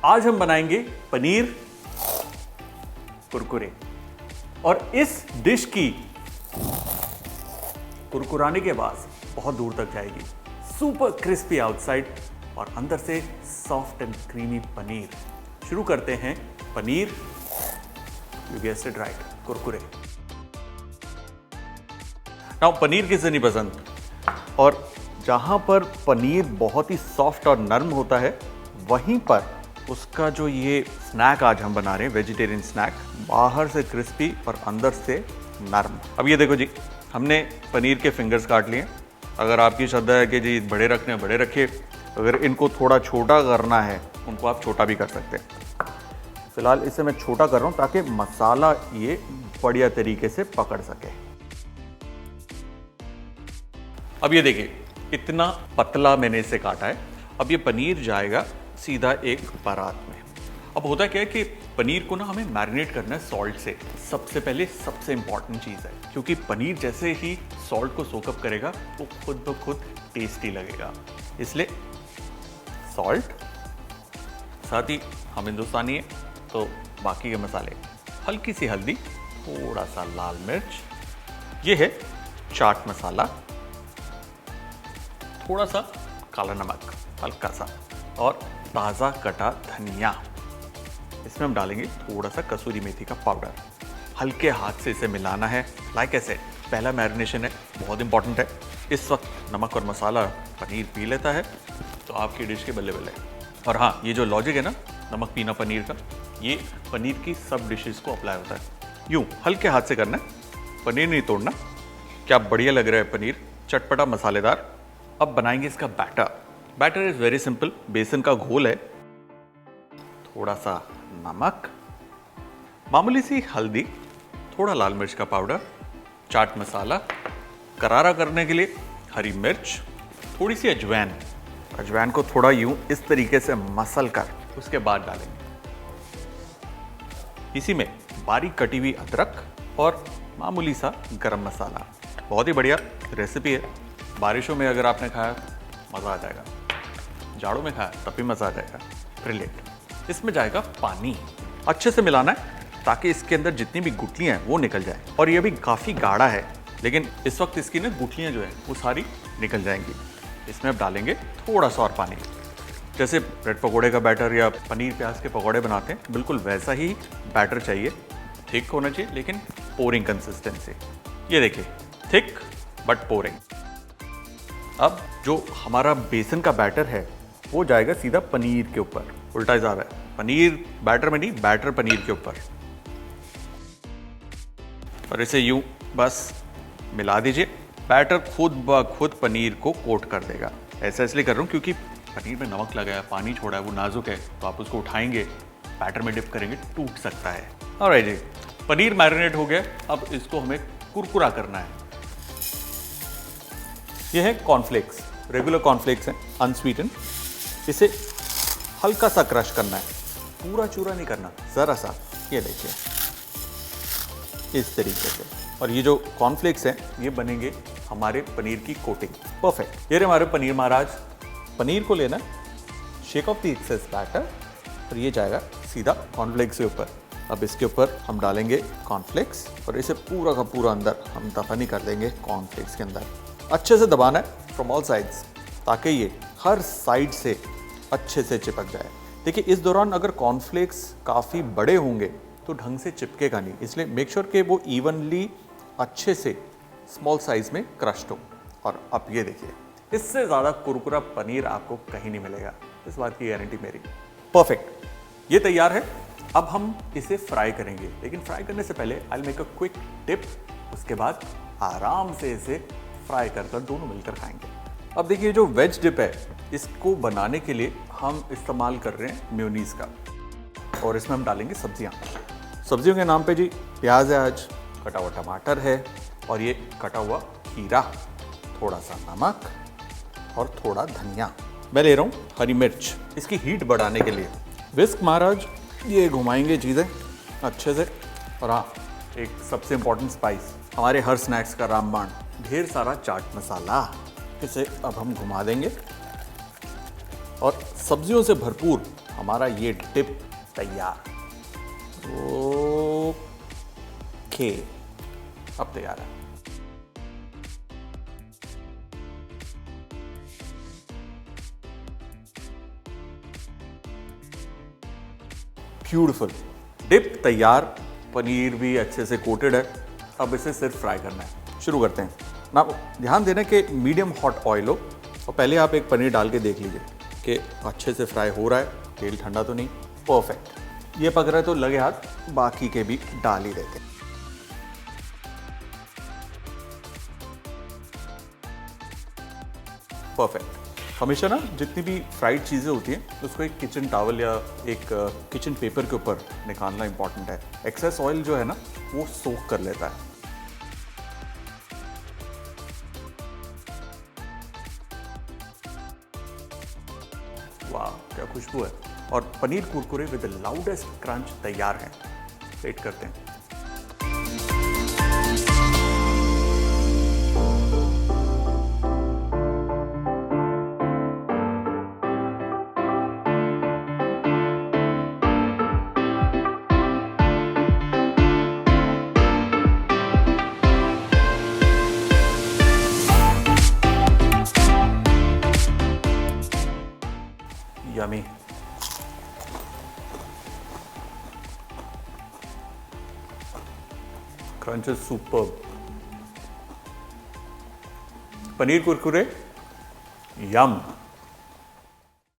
आज हम बनाएंगे पनीर कुरकुरे और इस डिश की कुरकुराने के बाद बहुत दूर तक जाएगी। सुपर क्रिस्पी आउटसाइड और अंदर से सॉफ्ट एंड क्रीमी पनीर। शुरू करते हैं paneer, you guessed it right, Kurkure. Now paneer किसे नहीं पसंद, और जहां पर पनीर बहुत ही सॉफ्ट और नरम होता है वहीं पर उसका जो ये स्नैक आज हम बना रहे हैं, वेजिटेरियन स्नैक, बाहर से क्रिस्पी और अंदर से नरम। अब ये देखो जी, हमने पनीर के फिंगर्स काट लिए। अगर आपकी श्रद्धा है कि जी बड़े रखने हैं, बड़े रखिए। अगर इनको थोड़ा छोटा करना है उनको आप छोटा भी कर सकते हैं। फिलहाल इसे मैं छोटा कर रहा हूँ ताकि मसाला ये बढ़िया तरीके से पकड़ सके। अब ये देखिए, इतना पतला मैंने इसे काटा है। अब ये पनीर जाएगा सीधा एक परात में। अब होता क्या है कि पनीर को ना हमें मैरिनेट करना है सॉल्ट से। सबसे पहले सबसे इंपॉर्टेंट चीज़ है, क्योंकि पनीर जैसे ही सॉल्ट को सोकअप करेगा वो खुद ब खुद टेस्टी लगेगा। इसलिए सॉल्ट, साथ ही हम हिंदुस्तानी है तो बाकी के मसाले, हल्की सी हल्दी, थोड़ा सा लाल मिर्च, ये है चाट मसाला, थोड़ा सा काला नमक हल्का सा, और ताज़ा कटा धनिया। इसमें हम डालेंगे थोड़ा सा कसूरी मेथी का पाउडर। हल्के हाथ से इसे मिलाना है। लाइक ऐसे पहला मैरिनेशन है, बहुत इंपॉर्टेंट है। इस वक्त नमक और मसाला पनीर पी लेता है तो आपकी डिश के बल्ले बल्ले। और हाँ, ये जो लॉजिक है ना नमक पीना पनीर का, ये पनीर की सब डिशेस को अप्लाई होता है। यूँ हल्के हाथ से करना है, पनीर नहीं तोड़ना। क्या बढ़िया लग रहा है पनीर, चटपटा मसालेदार। अब बनाएंगे इसका batter. Batter is very simple. बेसन का घोल है, थोड़ा सा नमक, मामूली सी हल्दी, थोड़ा लाल मिर्च का पाउडर, चाट मसाला, करारा करने के लिए हरी मिर्च, थोड़ी सी अजवाइन। अजवाइन को थोड़ा यूं इस तरीके से मसल कर उसके बाद डालेंगे। इसी में बारीक कटी हुई अदरक और मामूली सा गरम मसाला। बहुत ही बढ़िया रेसिपी है। बारिशों में अगर आपने खाया मज़ा आ जाएगा, जाड़ों में खाया तब भी मज़ा आ जाएगा। ब्रिलियंट। इसमें जाएगा पानी। अच्छे से मिलाना है ताकि इसके अंदर जितनी भी गुठलियाँ हैं वो निकल जाए। और ये भी काफ़ी गाढ़ा है, लेकिन इस वक्त इसकी ना गुठलियाँ जो है वो सारी निकल जाएंगी। इसमें अब डालेंगे थोड़ा सा और पानी। जैसे ब्रेड पकौड़े का बैटर या पनीर प्याज के पकौड़े बनाते हैं, बिल्कुल वैसा ही बैटर चाहिए। थिक होना चाहिए लेकिन पोरिंग कंसिस्टेंसी। ये देखिए, थिक बट पोरिंग। अब जो हमारा बेसन का बैटर है वो जाएगा सीधा पनीर के ऊपर। उल्टा हिसाब है, पनीर बैटर में नहीं, बैटर पनीर के ऊपर। और इसे यूं बस मिला दीजिए। बैटर खुद ब खुद पनीर को कोट कर देगा। ऐसा इसलिए कर रहा हूँ क्योंकि पनीर में नमक लगा है, पानी छोड़ा है, वो नाजुक है, तो आप उसको उठाएंगे, बैटर में डिप करेंगे, टूट सकता है। ऑलराइट जी, पनीर मैरिनेट हो गया। अब इसको हमें कुरकुरा करना है। ये है कॉर्नफ्लेक्स, रेगुलर कॉर्नफ्लेक्स हैं, अनस्वीटेंड। इसे हल्का सा क्रश करना है, पूरा चूरा नहीं करना, ज़रा सा। ये देखिए इस तरीके से। और ये जो कॉर्नफ्लेक्स हैं ये बनेंगे हमारे पनीर की कोटिंग। परफेक्ट। ये रहे हमारे पनीर महाराज। पनीर को लेना, shake off the excess batter, और ये जाएगा सीधा कॉर्नफ्लेक्स के ऊपर। अब इसके ऊपर हम डालेंगे कॉर्नफ्लेक्स और इसे पूरा का पूरा अंदर हम दफनी कर देंगे कॉर्नफ्लेक्स के अंदर। अच्छे से दबाना है फ्रॉम ऑल साइड्स ताकि ये हर साइड से अच्छे से चिपक जाए। देखिए, इस दौरान अगर कॉर्नफ्लेक्स काफ़ी बड़े होंगे तो ढंग से चिपकेगा नहीं, इसलिए मेक श्योर कि वो इवनली अच्छे से स्मॉल साइज में क्रश्ड हो। और अब ये देखिए, इससे ज़्यादा कुरकुरा पनीर आपको कहीं नहीं मिलेगा, इस बात की गारंटी मेरी। परफेक्ट, ये तैयार है। अब हम इसे फ्राई करेंगे, लेकिन फ्राई करने से पहले I will make a quick tip. उसके बाद आराम से इसे फ्राई कर दोनों मिलकर खाएंगे। अब देखिए, जो वेज डिप है इसको बनाने के लिए हम इस्तेमाल कर रहे हैं मेयोनीज का, और इसमें हम डालेंगे सब्जियां। सब्जियों के नाम पे जी प्याज है, आज कटा हुआ टमाटर है, और ये कटा हुआ खीरा, थोड़ा सा नमक और थोड़ा धनिया। मैं ले रहा हूँ हरी मिर्च, इसकी हीट बढ़ाने के लिए। विस्क महाराज, ये घुमाएंगे चीज़ें अच्छे से। और हाँ, एक सबसे इम्पॉर्टेंट स्पाइस, हमारे हर स्नैक्स का रामबाण, ढेर सारा चाट मसाला। इसे अब हम घुमा देंगे और सब्जियों से भरपूर हमारा ये डिप तैयार। ओके, अब तैयार है। ब्यूटीफुल, डिप तैयार, पनीर भी अच्छे से कोटेड है। अब इसे सिर्फ फ्राई करना है। शुरू करते हैं ना। ध्यान देना कि मीडियम हॉट ऑयल हो और पहले आप एक पनीर डाल के देख लीजिए कि अच्छे से फ्राई हो रहा है, तेल ठंडा तो नहीं। परफेक्ट, ये पक रहा है तो लगे हाथ बाकी के भी डाल ही देते हैं। परफेक्ट। हमेशा ना जितनी भी फ्राइड चीज़ें होती हैं उसको एक किचन टॉवल या एक किचन पेपर के ऊपर निकालना इंपॉर्टेंट है। एक्सेस ऑयल जो है ना वो सोक कर लेता है। वाह क्या खुशबू है। और paneer kurkure with the loudest crunch तैयार हैं। वेट करते हैं। Yummy. Crunch is superb. Paneer kurkure Yama.